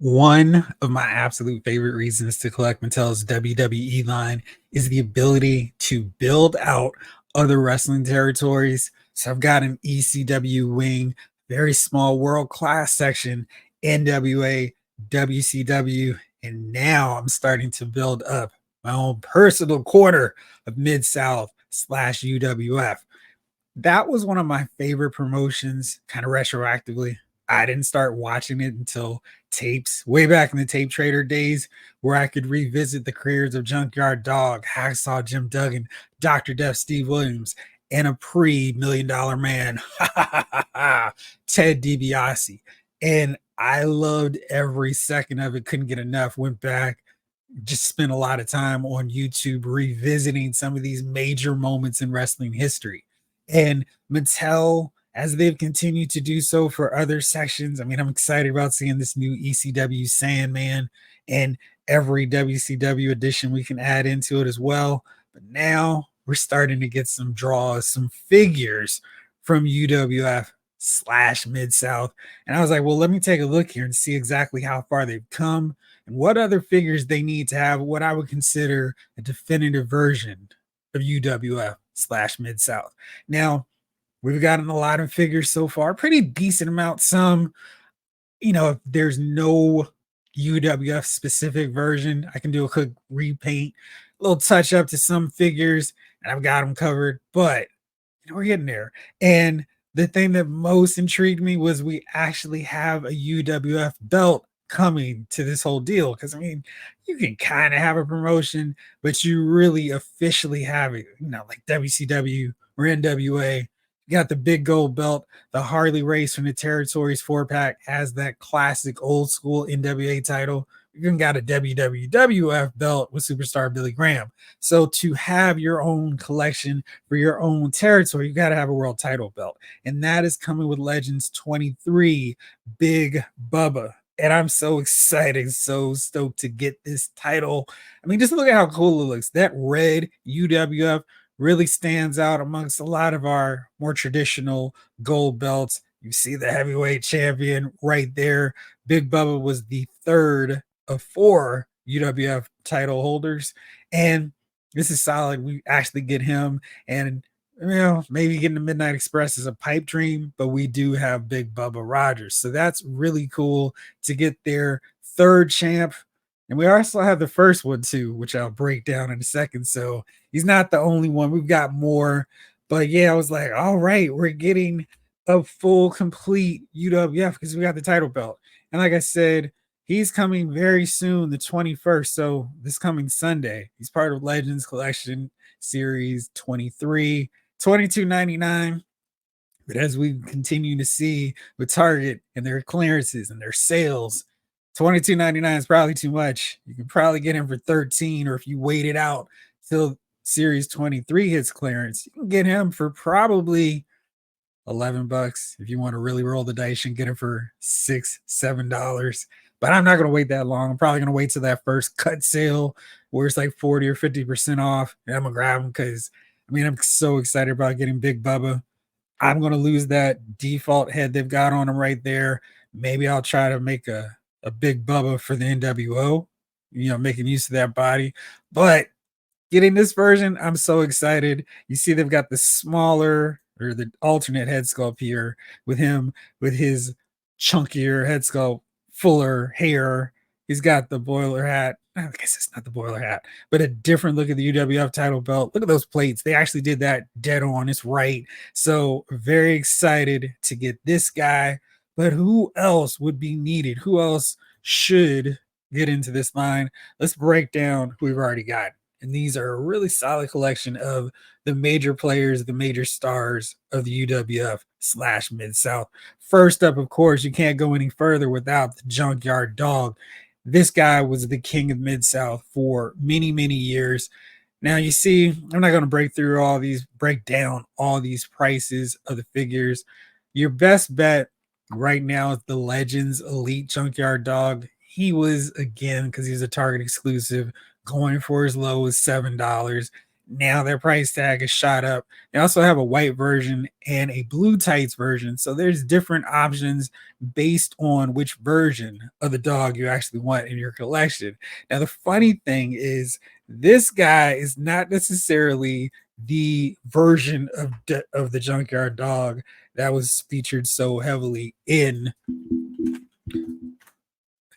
One of my absolute favorite reasons to collect Mattel's WWE line is the ability to build out other wrestling territories. So I've got an ECW wing, very small world class section, NWA, WCW, and now I'm starting to build up my own personal corner of Mid South slash UWF. That was one of my favorite promotions, kind of retroactively. I didn't start watching it until tapes, way back in the tape trader days, where I could revisit the careers of Junkyard Dog, Hacksaw Jim Duggan, Dr. Death Steve Williams, and a pre-million dollar man, Ted DiBiase. And I loved every second of it, couldn't get enough, went back, just spent a lot of time on YouTube revisiting some of these major moments in wrestling history. And Mattel, as they've continued to do so for other sections, I mean, I'm excited about seeing this new ECW Sandman and every WCW edition we can add into it as well. But now we're starting to get some draws, some figures from UWF slash Mid South. And I was like, well, let me take a look here and see exactly how far they've come and what other figures they need to have what I would consider a definitive version of UWF slash Mid South. Now, we've gotten a lot of figures so far, pretty decent amount. Some, if there's no UWF specific version, I can do a quick repaint, a little touch up to some figures, and I've got them covered. But we're getting there. And the thing that most intrigued me was we actually have a UWF belt coming to this whole deal. Because I mean, you can kind of have a promotion, but you really officially have it, like WCW or NWA. You got the big gold belt, the Harley Race from the Territories 4-pack has that classic old school NWA title. You even got a WWF belt with Superstar Billy Graham. So to have your own collection for your own territory, you got to have a world title belt. And that is coming with Legends 23, Big Bubba. And I'm so excited, so stoked to get this title. I mean, just look at how cool it looks. That red UWF really stands out amongst a lot of our more traditional gold belts. You see the heavyweight champion right there. Big Bubba was the third of 4 UWF title holders. And this is solid. We actually get him. And maybe getting the Midnight Express is a pipe dream, but we do have Big Bubba Rogers. So that's really cool to get their third champ. And we also have the first one too, which I'll break down in a second. So he's not the only one. We've got more. But yeah, I was like, all right, we're getting a full, complete UWF because we got the title belt. And like I said, he's coming very soon, the 21st. So this coming Sunday, he's part of Legends Collection Series 23, $22.99. But as we continue to see with Target and their clearances and their sales, $22.99 is probably too much. You can probably get him for 13, or if you wait it out till Series 23 hits clearance, you can get him for probably $11 if you want to really roll the dice and get him for $6-7. But I'm not going to wait that long. I'm probably going to wait till that first cut sale where it's like 40 or 50% off, and I'm going to grab him because I'm so excited about getting Big Bubba. I'm going to lose that default head they've got on him right there. Maybe I'll try to make a Big Bubba for the NWO, making use of that body. But getting this version, I'm so excited. You see, they've got the smaller or the alternate head sculpt here with him, with his chunkier head sculpt, fuller hair. He's got the boiler hat. I guess it's not the boiler hat, but a different look at the UWF title belt. Look at those plates. They actually did that dead on. It's right. So very excited to get this guy. But who else would be needed? Who else should get into this line? Let's break down who we've already got. And these are a really solid collection of the major players, the major stars of the UWF slash Mid South. First up, of course, you can't go any further without the Junkyard Dog. This guy was the king of Mid South for many, many years. Now, you see, I'm not going to break down all these prices of the figures. Your best bet right now is the Legends Elite Junkyard Dog. He was, again, because he's a Target exclusive, going for as low as $7. Now their price tag is shot up. They also have a white version and a blue tights version. So there's different options based on which version of the dog you actually want in your collection. Now, the funny thing is, this guy is not necessarily the version of the junkyard dog that was featured so heavily in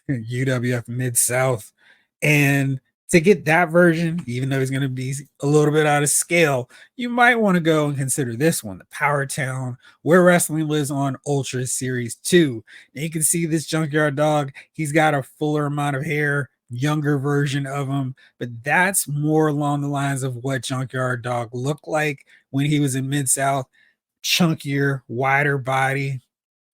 UWF Mid South. And to get that version, even though he's going to be a little bit out of scale, you might want to go and consider this one, the Power Town, Where Wrestling Lives on Ultra Series 2. Now you can see this junkyard dog, he's got a fuller amount of hair, younger version of him, but that's more along the lines of what junkyard dog looked like when he was in Mid South. Chunkier, wider body,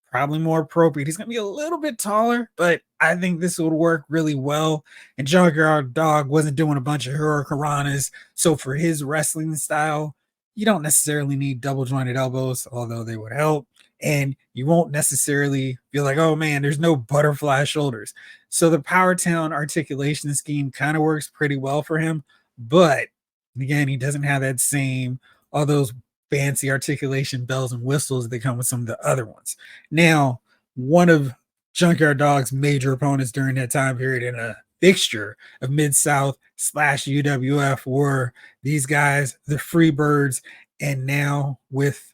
probably more appropriate. He's going to be a little bit taller, but I think this would work really well. And Junkyard Dog wasn't doing a bunch of hurricanranas. So for his wrestling style, you don't necessarily need double jointed elbows, although they would help. And you won't necessarily feel like, oh man, there's no butterfly shoulders. So the Power Town articulation scheme kind of works pretty well for him. But again, he doesn't have that same, all those fancy articulation bells and whistles that come with some of the other ones. Now, one of Junkyard Dog's major opponents during that time period in a fixture of Mid-South / UWF were these guys, the Freebirds, and now with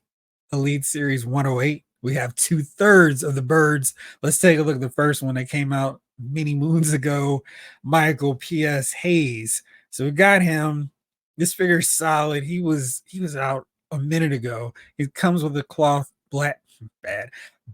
Elite Series 108, we have 2/3 of the Birds. Let's take a look at the first one that came out many moons ago, Michael P.S. Hayes. So we got him. This figure's solid. He was out a minute ago. It comes with a cloth black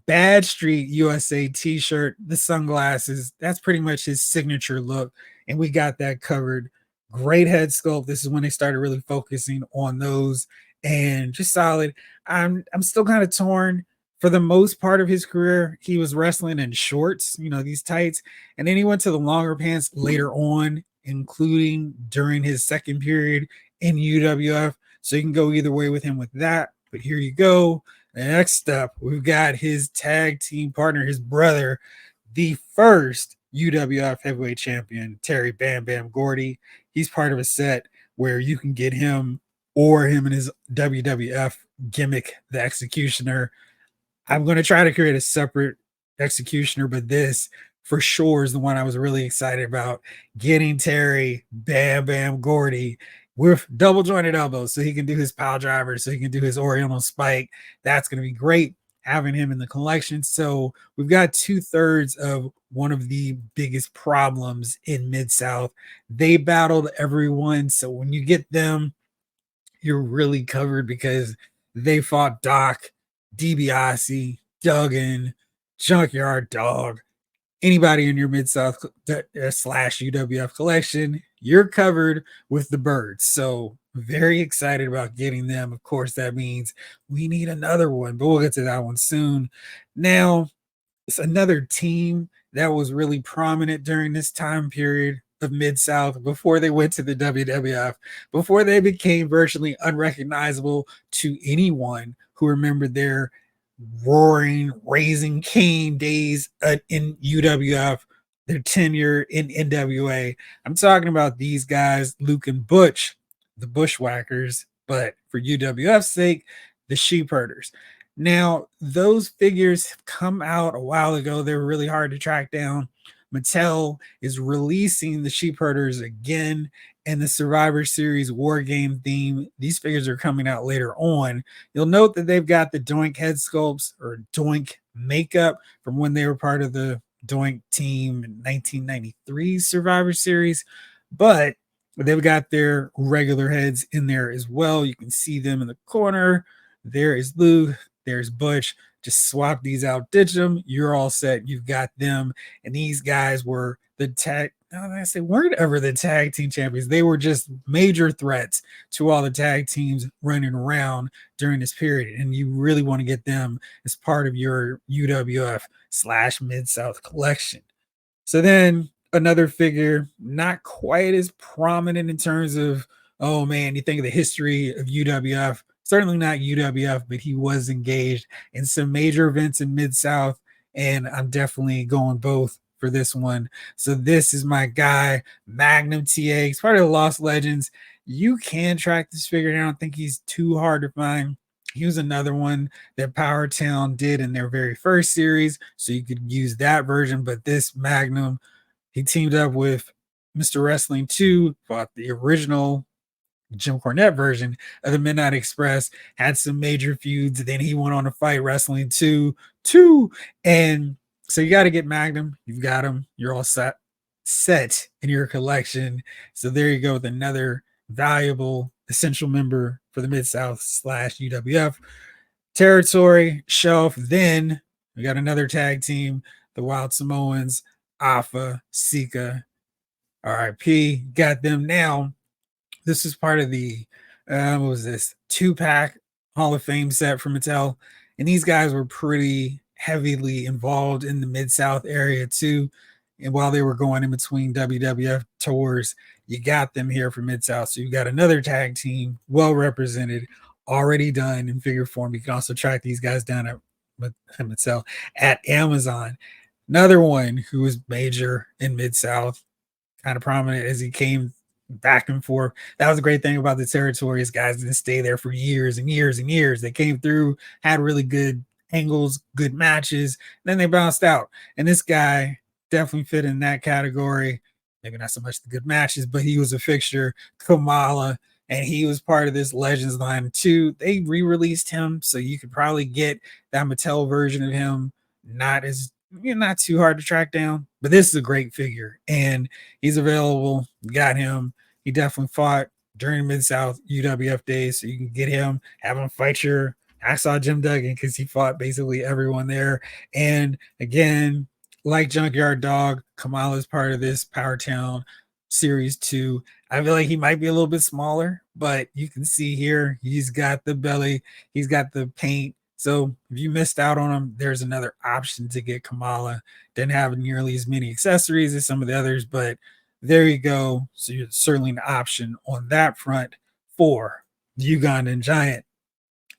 Bad Street USA t-shirt, the sunglasses. That's pretty much his signature look, and we got that covered. Great head sculpt. This is when they started really focusing on those, and just solid. I'm still kind of torn. For the most part of his career, he was wrestling in shorts, these tights, and then he went to the longer pants later on, including during his second period in UWF. So you can go either way with him with that. But here you go. Next up, we've got his tag team partner, his brother, the first UWF heavyweight champion, Terry Bam Bam Gordy. He's part of a set where you can get him or him and his WWF gimmick, the Executioner. I'm going to try to create a separate Executioner, but this for sure is the one I was really excited about. Getting Terry Bam Bam Gordy with double jointed elbows so he can do his pile driver, so he can do his Oriental Spike. That's going to be great having him in the collection. So we've got 2/3 of one of the biggest problems in Mid-South. They battled everyone. So when you get them, you're really covered because they fought Doc, DiBiase, Duggan, Junkyard Dog, anybody in your Mid-South / UWF collection, you're covered with the Birds. So very excited about getting them. Of course, that means we need another one, but we'll get to that one soon. Now, it's another team that was really prominent during this time period of Mid-South before they went to the WWF, before they became virtually unrecognizable to anyone who remembered their roaring, Raising Cane days in UWF, their tenure in NWA. I'm talking about these guys, Luke and Butch, the Bushwhackers, but for UWF's sake, the Sheepherders. Now, those figures have come out a while ago. They were really hard to track down. Mattel is releasing the Sheepherders again and the Survivor Series War Game theme. These figures are coming out later on. You'll note that they've got the Doink head sculpts or Doink makeup from when they were part of the Doink team in 1993 Survivor Series, but they've got their regular heads in there as well. You can see them in the corner. There is Luke. There's Butch. Just swap these out, ditch them. You're all set. You've got them. And these guys were the tag. They weren't ever the tag team champions. They were just major threats to all the tag teams running around during this period. And you really want to get them as part of your UWF / Mid-South collection. So then another figure, not quite as prominent in terms of, oh man, you think of the history of UWF. Certainly not UWF, but he was engaged in some major events in Mid-South, and I'm definitely going both for this one. So this is my guy, Magnum TA. He's part of the Lost Legends. You can track this figure. I don't think he's too hard to find. He was another one that Power Town did in their very first series, so you could use that version. But this Magnum, he teamed up with Mr. Wrestling 2, fought the original Jim Cornette version of the Midnight Express, had some major feuds. Then he went on to fight Wrestling 2, and so you got to get Magnum. You've got him. You're all set in your collection. So there you go with another valuable essential member for the Mid-South / UWF territory shelf. Then we got another tag team, the Wild Samoans, Alpha, Sika, RIP. Got them now. This is part of the what was this 2-pack Hall of Fame set from Mattel, and these guys were pretty heavily involved in the Mid-South area too. And while they were going in between WWF tours, you got them here for Mid-South. So you got another tag team, well represented, already done in figure form. You can also track these guys down at Mattel at Amazon. Another one who was major in Mid-South, kind of prominent as he came back and forth. That was a great thing about the territories. Guys didn't stay there for years and years and years. They came through, had really good angles, good matches, then they bounced out. And this guy definitely fit in that category. Maybe not so much the good matches, but he was a fixture. Kamala, and he was part of this Legends line too. They re-released him, so you could probably get that Mattel version of him. Not too hard to track down, but this is a great figure, and he's available. You got him. He definitely fought during Mid-South UWF days, so you can get him, have him fight your Hacksaw Jim Duggan, because he fought basically everyone there. And again, like Junkyard Dog, Kamala is part of this Power Town Series 2. I feel like he might be a little bit smaller, but you can see here, he's got the belly, he's got the paint. So if you missed out on him, there's another option to get Kamala. Didn't have nearly as many accessories as some of the others, but there you go. So you're certainly an option on that front for the Ugandan Giant.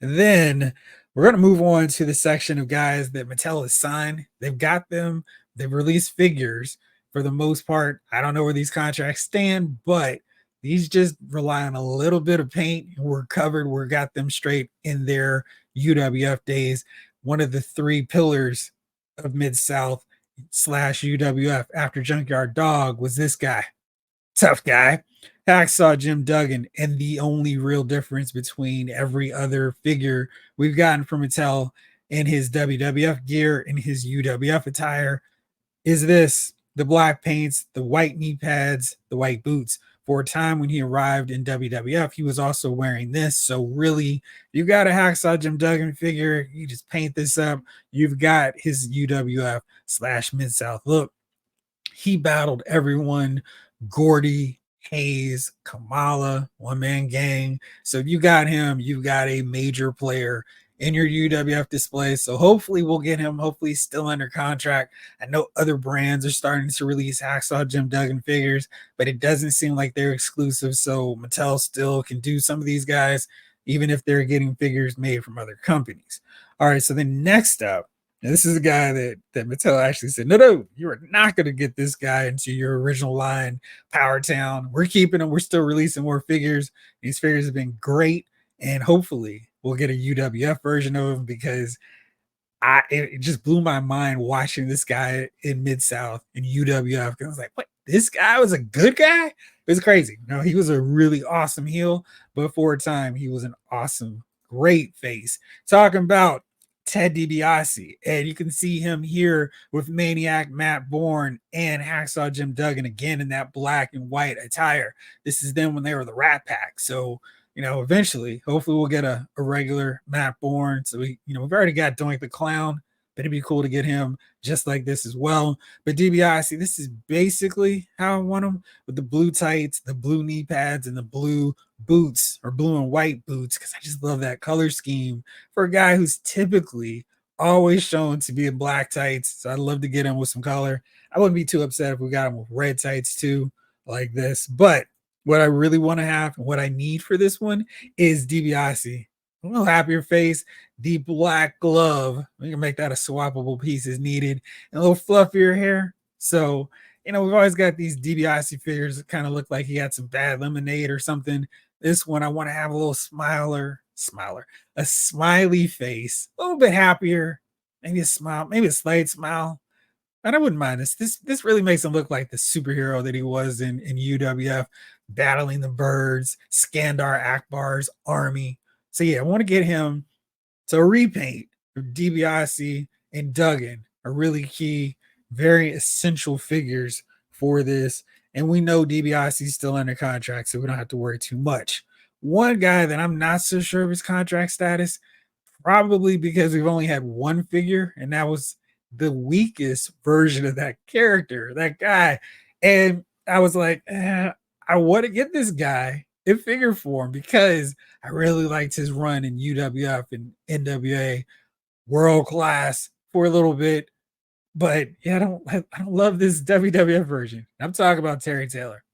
And then we're going to move on to the section of guys that Mattel has signed. They've got them. They've released figures for the most part. I don't know where these contracts stand, but these just rely on a little bit of paint. We're covered. We got them straight in their UWF days. One of the 3 pillars of Mid-South / UWF after Junkyard Dog was this guy. Tough guy. Hacksaw Jim Duggan. And the only real difference between every other figure we've gotten from Mattel in his WWF gear and his UWF attire is this: the black paints, the white knee pads, the white boots. For a time when he arrived in WWF, he was also wearing this. So really, you got a Hacksaw Jim Duggan figure, you just paint this up, you've got his UWF / Mid-South look. He battled everyone: Gordy, Hayes, Kamala, One Man Gang. So if you got him, you've got a major player in your UWF display. So hopefully we'll get him. Hopefully he's still under contract. I know other brands are starting to release Hacksaw Jim Duggan figures, but it doesn't seem like they're exclusive. So Mattel still can do some of these guys, even if they're getting figures made from other companies. All right, so then next up, and this is a guy that Mattel actually said, no, you are not going to get this guy into your original line, Power Town. We're keeping him. We're still releasing more figures. These figures have been great, and hopefully we'll get a UWF version of him, because it just blew my mind watching this guy in Mid-South in UWF. Because I was like, what? This guy was a good guy? It was crazy. No, he was a really awesome heel, but for a time, he was an awesome, great face. Talking about Ted DiBiase, and you can see him here with Maniac Matt Bourne and Hacksaw Jim Duggan again in that black and white attire. This is them when they were the Rat Pack. So eventually, hopefully we'll get a regular Matt Bourne. So we've already got Doink the Clown, but it'd be cool to get him just like this as well. But DiBiase, this is basically how I want him, with the blue tights, the blue knee pads, and the blue boots, or blue and white boots, because I just love that color scheme for a guy who's typically always shown to be in black tights. So I'd love to get him with some color. I wouldn't be too upset if we got him with red tights too, like this. But what I really want to have, and what I need for this one, is DiBiase. A little happier face, the black glove. We can make that a swappable piece as needed. And a little fluffier hair. So, we've always got these DiBiase figures that kind of look like he had some bad lemonade or something. This one, I want to have a little a smiley face, a little bit happier, maybe a smile, maybe a slight smile. And I wouldn't mind this. This really makes him look like the superhero that he was in UWF, battling the birds, Skandar Akbar's army. So yeah, I want to get him to repaint of DiBiase and Duggan are really key, very essential figures for this. And we know DiBiase is still under contract, so we don't have to worry too much. One guy that I'm not so sure of his contract status, probably because we've only had one figure, and that was the weakest version of that character, that guy. And I was like, I want to get this guy in figure form because I really liked his run in UWF and NWA, world class for a little bit. But yeah, I don't love this WWF version. I'm talking about Terry Taylor.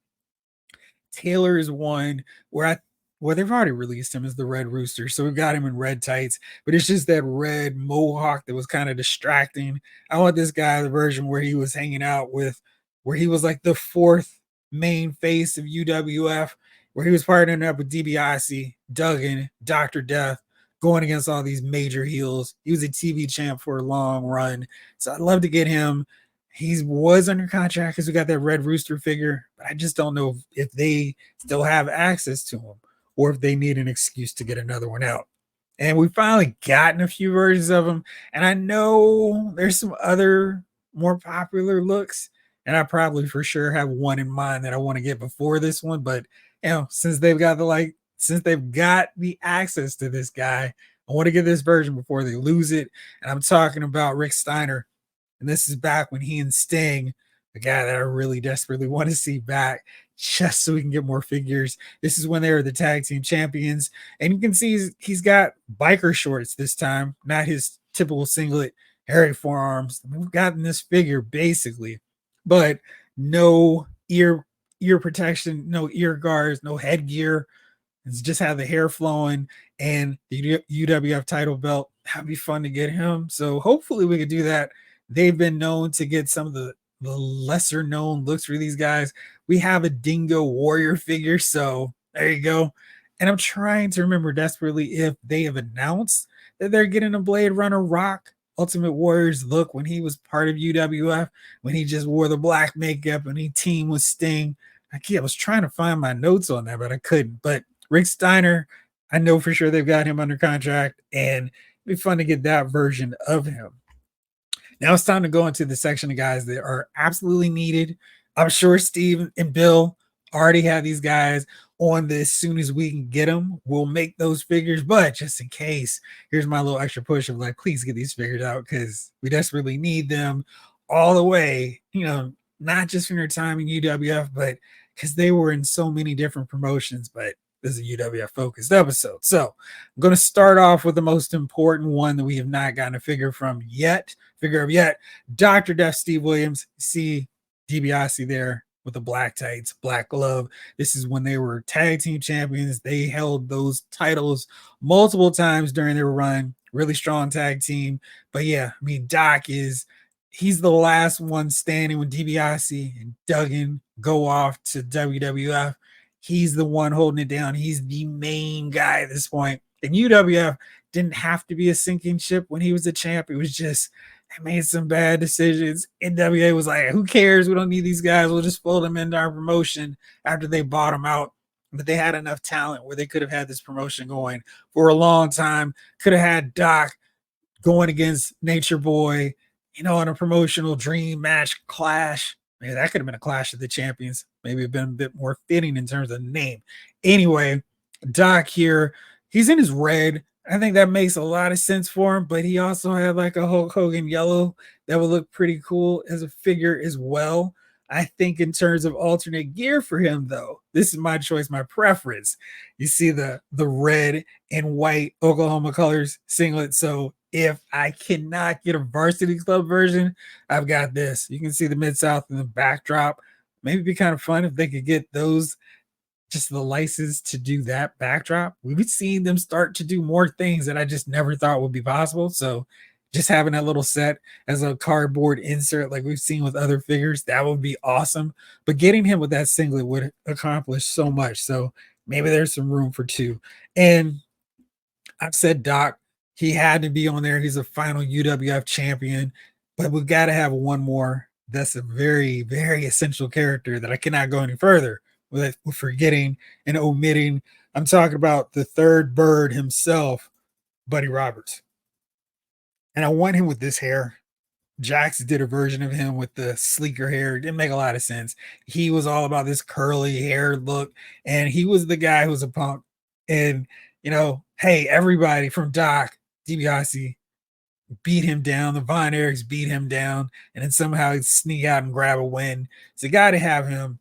Taylor is one where they've already released him as the Red Rooster, so we've got him in red tights, but it's just that red mohawk that was kind of distracting. I want this guy, the version where he was hanging out with, where he was like the fourth main face of UWF, where he was partnering up with DiBiase, Duggan, Dr. Death, going against all these major heels. He was a TV champ for a long run, so I'd love to get him. He was under contract because we got that Red Rooster figure, but I just don't know if they still have access to him or if they need an excuse to get another one out. And we finally gotten a few versions of him. And I know there's some other more popular looks. And I probably for sure have one in mind that I want to get before this one. But since they've got the access to this guy, I want to get this version before they lose it. And I'm talking about Rick Steiner. And this is back when he and Sting, the guy that I really desperately want to see back, just so we can get more figures. This is when they were the tag team champions. And you can see he's got biker shorts this time, not his typical singlet, hairy forearms. I mean, we've gotten this figure basically, but no ear protection, no ear guards, no headgear. It's just have the hair flowing and the UWF title belt. That'd be fun to get him. So hopefully we could do that. They've been known to get some of the lesser known looks for these guys. We have a Dingo Warrior figure, so there you go. And I'm trying to remember desperately if they have announced that they're getting a Blade Runner Rock Ultimate Warriors look when he was part of UWF, when he just wore the black makeup and he teamed with Sting. I was trying to find my notes on that, but I couldn't. But Rick Steiner, I know for sure they've got him under contract, and it'd be fun to get that version of him. Now it's time to go into the section of guys that are absolutely needed. I'm sure Steve and Bill already have these guys on this. As soon as we can get them, we'll make those figures. But just in case, here's my little extra push of like, please get these figures out because we desperately need them all the way. Not just from their time in UWF, but because they were in so many different promotions. But this is a UWF focused episode. So I'm going to start off with the most important one that we have not gotten a figure of yet. Dr. Death Steve Williams. See DiBiase there with the black tights, black glove. This is when they were tag team champions. They held those titles multiple times during their run. Really strong tag team. But yeah, I mean, he's the last one standing when DiBiase and Duggan go off to WWF. He's the one holding it down. He's the main guy at this point. And UWF didn't have to be a sinking ship when he was a champ. It was just, they made some bad decisions. NWA was like, who cares? We don't need these guys. We'll just fold them into our promotion after they bought them out. But they had enough talent where they could have had this promotion going for a long time. Could have had Doc going against Nature Boy, in a promotional dream match clash. Maybe that could have been a clash of the champions. Maybe it'd been a bit more fitting in terms of name. Anyway, Doc here, he's in his red. I think that makes a lot of sense for him, but he also had like a Hulk Hogan yellow that would look pretty cool as a figure as well. I think in terms of alternate gear for him, though, this is my choice, my preference. You see the red and white Oklahoma colors singlet. So if I cannot get a Varsity Club version, I've got this. You can see the Mid-South in the backdrop. Maybe it'd be kind of fun if they could get those, just the license to do that backdrop. We've seen them start to do more things that I just never thought would be possible. So just having that little set as a cardboard insert like we've seen with other figures, that would be awesome. But getting him with that singlet would accomplish so much. So maybe there's some room for two. And I've said Doc, he had to be on there. He's a final UWF champion, but we've got to have one more. That's a very, very essential character that I cannot go any further with forgetting and omitting. I'm talking about the third bird himself, Buddy Roberts. And I want him with this hair. Jax did a version of him with the sleeker hair. It didn't make a lot of sense. He was all about this curly hair look, and he was the guy who was a punk. And hey, everybody from Doc, DiBiase beat him down. The Von Erichs beat him down, and then somehow he sneak out and grab a win. It's a guy to have him.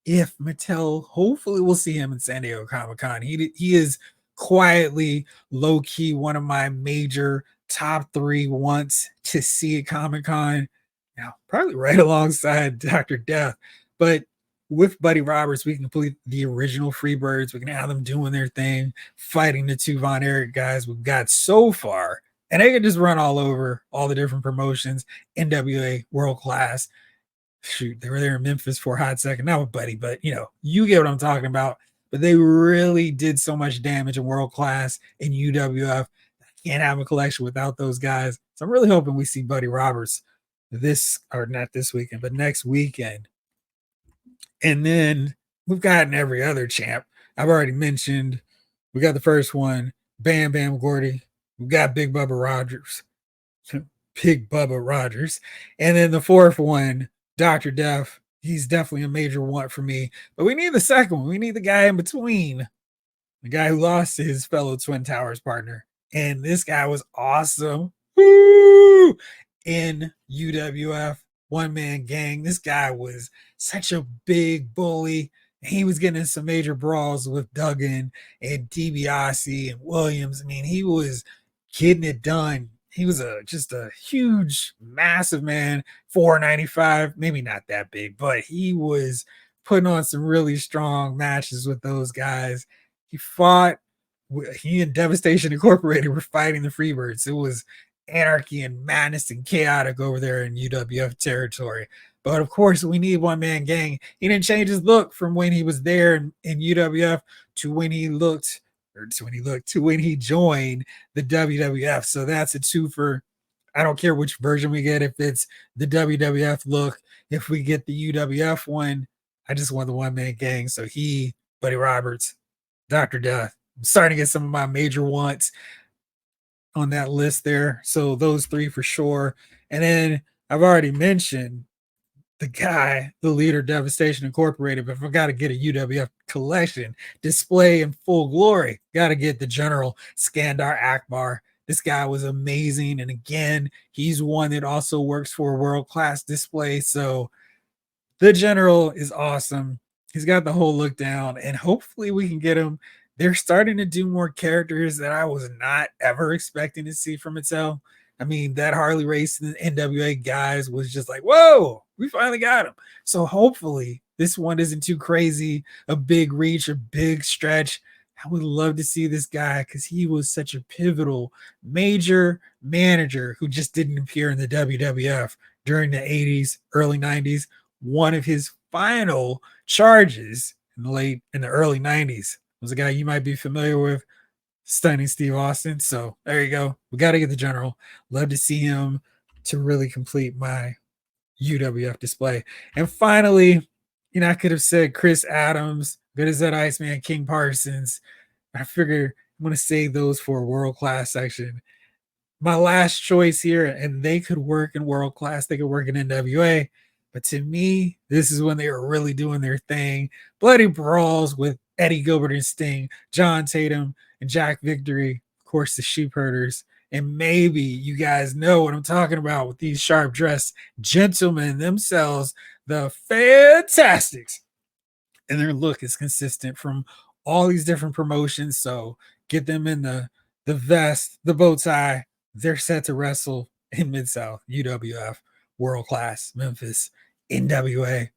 If Mattel, hopefully we'll see him in San Diego Comic-Con. He is quietly, low-key, one of my major top 3 wants to see at Comic-Con. Now, probably right alongside Dr. Death. But with Buddy Roberts, we can complete the original Freebirds. We can have them doing their thing, fighting the 2 Von Erich guys we've got so far. And they can just run all over all the different promotions, NWA, World Class. Shoot, they were there in Memphis for a hot second, not with Buddy, but you get what I'm talking about. But they really did so much damage in World Class in UWF. I can't have a collection without those guys. So I'm really hoping we see Buddy Roberts not this weekend, but next weekend. And then we've gotten every other champ. I've already mentioned we got the first one, Bam Bam Gordy. We've got Big Bubba Rogers. Big Bubba Rogers. And then the fourth one, Dr. Death. He's definitely a major want for me. But we need the second one. We need the guy in between. The guy who lost to his fellow Twin Towers partner. And this guy was awesome. Woo! In UWF, one man gang. This guy was such a big bully. He was getting in some major brawls with Duggan and DiBiase and Williams. I mean, he was getting it done. He was just a huge, massive man, 495, maybe not that big, but he was putting on some really strong matches with those guys. He and Devastation Incorporated were fighting the Freebirds. It was anarchy and madness and chaotic over there in UWF territory. But of course, we need one man gang. He didn't change his look from when he was there in UWF to when he joined the WWF. So that's a twofer. I don't care which version we get. If it's the WWF look, if we get the UWF one, I just want the one man gang. So Buddy Roberts, Dr. Death. I'm starting to get some of my major wants on that list there. So those 3 for sure. And then I've already mentioned the leader, Devastation Incorporated. But if I got to get a UWF collection display in full glory, got to get the General Skandar Akbar. This guy was amazing. And again, he's one that also works for a World Class display. So the General is awesome. He's got the whole look down, and hopefully we can get him. They're starting to do more characters that I was not ever expecting to see from Mattel. I mean, that Harley Race and NWA guys was just like, whoa, we finally got him. So hopefully this one isn't too crazy, a big reach, a big stretch. I would love to see this guy because he was such a pivotal, major manager who just didn't appear in the WWF during the 80s, early 90s. One of his final charges in the early 90s was a guy you might be familiar with, Stunning Steve Austin. So there you go. We got to get the General. Love to see him to really complete my UWF display. And finally, I could have said Chris Adams, good as that Iceman, King Parsons. I figure I'm going to save those for a World Class section. My last choice here, and they could work in World Class, they could work in NWA. But to me, this is when they were really doing their thing. Bloody brawls with Eddie Gilbert and Sting, John Tatum, and Jack Victory, of course, the Sheepherders. And maybe you guys know what I'm talking about with these sharp dressed gentlemen themselves, the Fantastics. And their look is consistent from all these different promotions. So get them in the vest, the bow tie. They're set to wrestle in Mid-South, UWF, World Class, Memphis, NWA,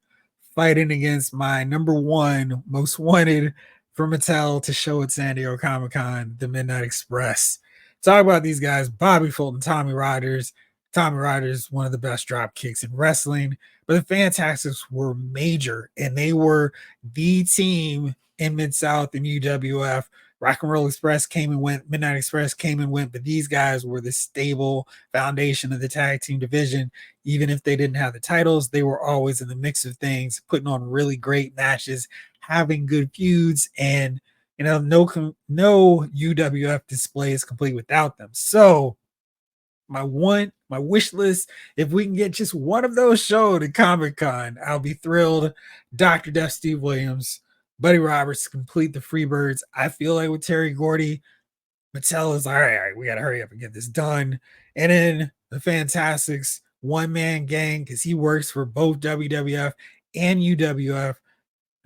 fighting against my number 1 most wanted for Mattel to show at San Diego Comic-Con, the Midnight Express. Talk about these guys, Bobby Fulton, Tommy Rogers. Tommy Rogers, one of the best drop kicks in wrestling. But the Fantastics were major, and they were the team in Mid-South and UWF. Rock and Roll Express came and went, Midnight Express came and went, but these guys were the stable foundation of the tag team division. Even if they didn't have the titles, they were always in the mix of things, putting on really great matches, having good feuds, and no UWF display is complete without them. So my wish list, if we can get just one of those shown at Comic-Con, I'll be thrilled. Dr. Death Steve Williams, Buddy Roberts complete the Freebirds. I feel like with Terry Gordy, Mattel is like, all right, we got to hurry up and get this done. And then the Fantastics, one-man gang, because he works for both WWF and UWF.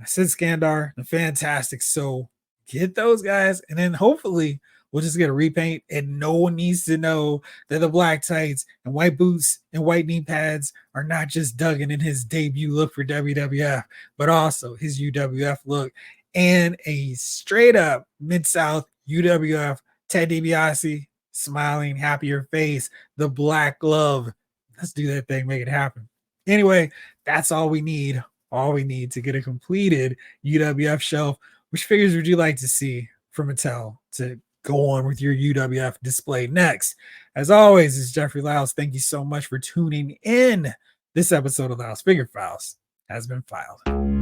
I said Skandar, the Fantastics. So get those guys, and then hopefully we'll just get a repaint, and no one needs to know that the black tights and white boots and white knee pads are not just Duggan in his debut look for WWF, but also his UWF look, and a straight up Mid-South UWF Ted DiBiase smiling, happier face, the black glove. Let's do that thing, make it happen. Anyway, that's all we need. All we need to get a completed UWF shelf. Which figures would you like to see from Mattel to go on with your UWF display next? As always, it's Jeffrey Lyles. Thank you so much for tuning in. This episode of Lyles Figure Files has been filed.